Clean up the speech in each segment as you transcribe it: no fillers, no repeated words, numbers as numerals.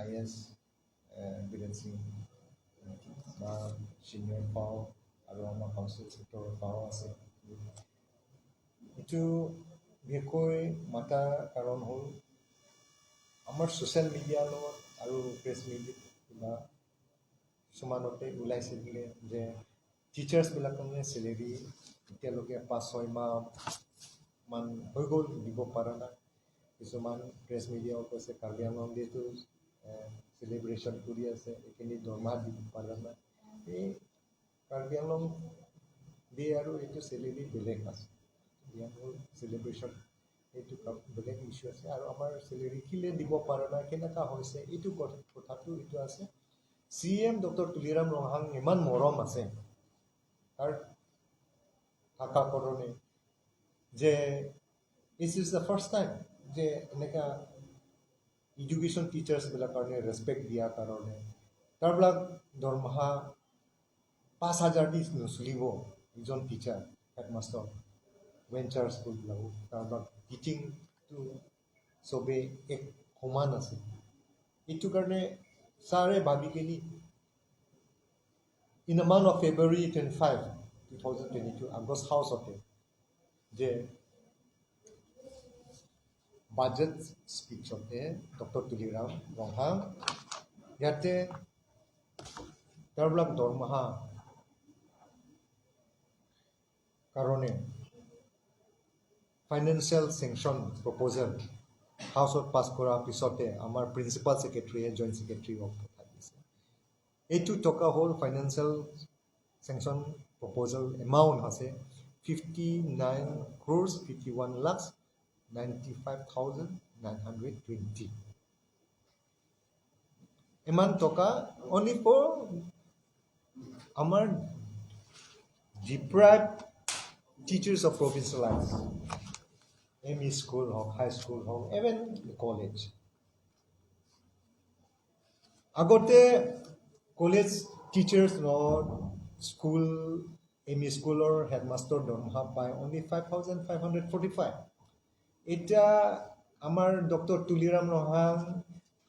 IS বিৰেঞ্চি বা senior পাওঁ আৰু আমাৰ কাউন্সিল ছেক্টৰৰ পাওঁ আছে এইটো বিশেষকৈ মাতাৰ কাৰণ হ'ল আমাৰ ছ'চিয়েল মিডিয়াৰ লগত আৰু প্ৰেছ মিডিয়া কিবা কিছুমানতে ওলাইছিলে যে টিচাৰ্ছবিলাকৰ চেলেৰি এতিয়ালৈকে 5-6 মাহমান হৈ গ'ল দিব পৰা নাই কিছুমান প্ৰেছ মিডিয়াও কৈছে কাৰ্বি আংলং ডেটো চেলিব্ৰেশ্যন কৰি আছে এইখিনি দৰমহা দিব পৰা নাই এই কাৰ্বি আংলং ডে আৰু এইটো চেলেৰি বেলেগ আছে ইয়াৰ হ'ল চেলিব্ৰেশ্যন এইটো বেলেগ ইছ্যু আছে আৰু আমাৰ চেলেৰি কিলে দিব পৰা নাই কেনেকুৱা হৈছে এইটো কথাটো এইটো আছে CM ডক্টৰ তুলিৰাম ৰহাং ইমান মৰম আছে তাৰ থাকা কাৰণে যে this is the first time যে এনেকা এডুকেশ্যন টিচাৰ্ছবিলাক কাৰণে ৰেচপেক্ট দিয়াৰ কাৰণে তাৰবিলাক দৰমহা 5,000 দি নচলিব এজন টিচাৰ হেডমাষ্টাৰ ভেঞ্চাৰ স্কুলবিলাকো তাৰবিলাক টিচিংটো চবেই এক সমান আছে এইটো কাৰণে ছাৰে ভাবি কিনি in the month of February 25, 2022, August House of it, the budget speech of the Dr. Tuliram Rohang, Yate Darblak Dormaha Karone financial sanction proposal House of Paskora Pisote, our principal secretary and joint secretary of এইটো টকা হ'ল financial sanction proposal amount আছে 59,51,95,920 ইমান টকা only for আমাৰ deprived teachers of provincial lines ME school হওক হাই school হওক even college আগতে কলেজ টিচাৰ্ছ স্কুল ME স্কুলৰ হেডমাষ্টাৰ দৰমহা পায় অনলি 5,545 এতিয়া আমাৰ ডক্টৰ তুলিৰাম ৰহাং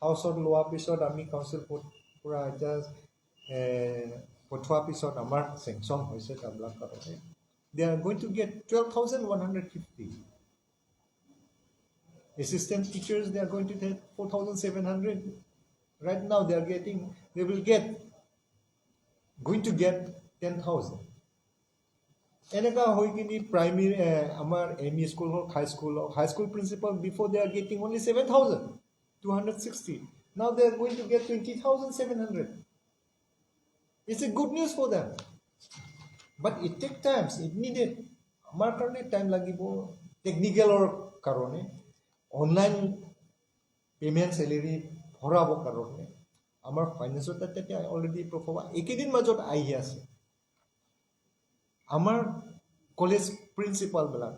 হাউচত লোৱাৰ পিছত আমি কাউন্সিল পৰা এতিয়া পঠোৱাৰ পিছত আমাৰ চেংচন হৈছে তাৰবিলাক কাৰণে they are going to get 12,150 assistant teachers they are going to get 4,700 right now they will get 10,000 eneka hoi kini primary amar ME school ho high school principal before they are getting only 7,260 now they are going to get 20,700 it's a good news for them but it take times it needed amar karone time lagibo technical or karone online payment salary ভৰাব কাৰণে আমাৰ ফাইনেন্সৰ তাতে already proof হ'ব একেদিন মাজত আহি আছে আমাৰ কলেজ প্ৰিন্সিপালবিলাক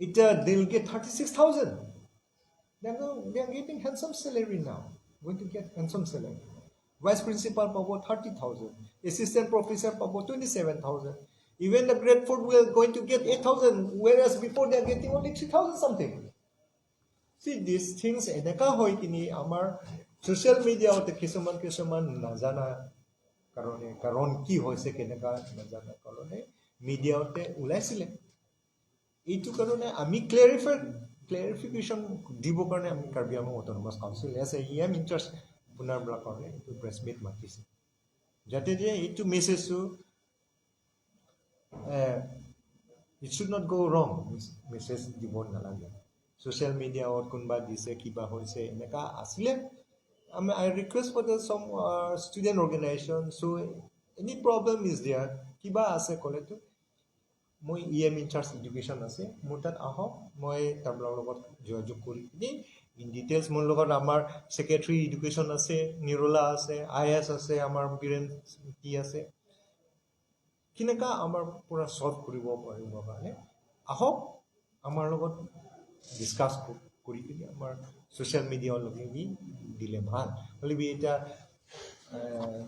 এতিয়া they will get 36,000 they are getting handsome salary now going to get handsome salary vice principal পাব 30,000 assistant professor পাব 27,000 even the grade 4 we are going to get 8,000 whereas before they are getting only 3,000 something see these things eneka hoi kini amar social media ote কিছুমান নাজানা কাৰণ কি হৈছে কেনেকা নাজানা কাৰণে মিডিয়া ওতে ওলাইছিলে এইটো কাৰণে আমি ক্লেৰিফিকেশ্যন দিব কাৰণে আমি Karbi Anglong autonomous council S M interest পুনৰ ব্লক কাৰণে এইটো প্ৰেছ মিট মাতিছে যাতে যে এইটো মেছেজটো it should not go wrong message দিব নালাগে social media or kunba dise kiba hoise eneka asile I request for some student organization so any problem is there kiba ase kole to moi EM in charge education ase mutat aho moi tabla logot jojog kori ni in details mon logot amar secretary education ase nirola ase IS ase amar biren ti ase kineka amar pura solve koribo paribo kane aho amar logot discuss kuri kini amar social media logi dile bhal holi bi eta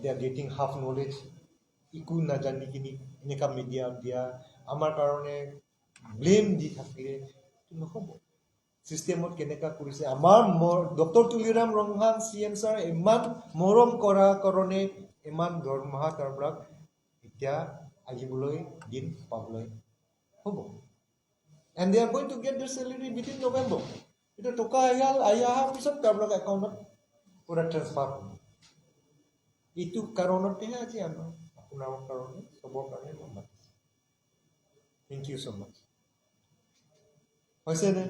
they are getting half knowledge iku na jani kini eneka media dia amar karone blame di thakile nohobo চিষ্টেমত কেনেকুৱা কৰিছে আমাৰ doctor Tuliram ৰংহান CM sir ইমান মৰম কৰা কাৰণে ইমান দৰমহা তাৰপৰা এতিয়া আহিবলৈ দিন পাবলৈ হ'ব and they are going to get their salary within November এটা টকা আহি অহাৰ পিছত তাৰপৰা একাউণ্টত পুৰা ট্ৰান্সফাৰ হ'ব এইটো কাৰণতেহে আজি আমাৰ আপোনাৰ কাৰণে চবৰ কাৰণে মই মাতিছোঁ Thank you so much হৈছেনে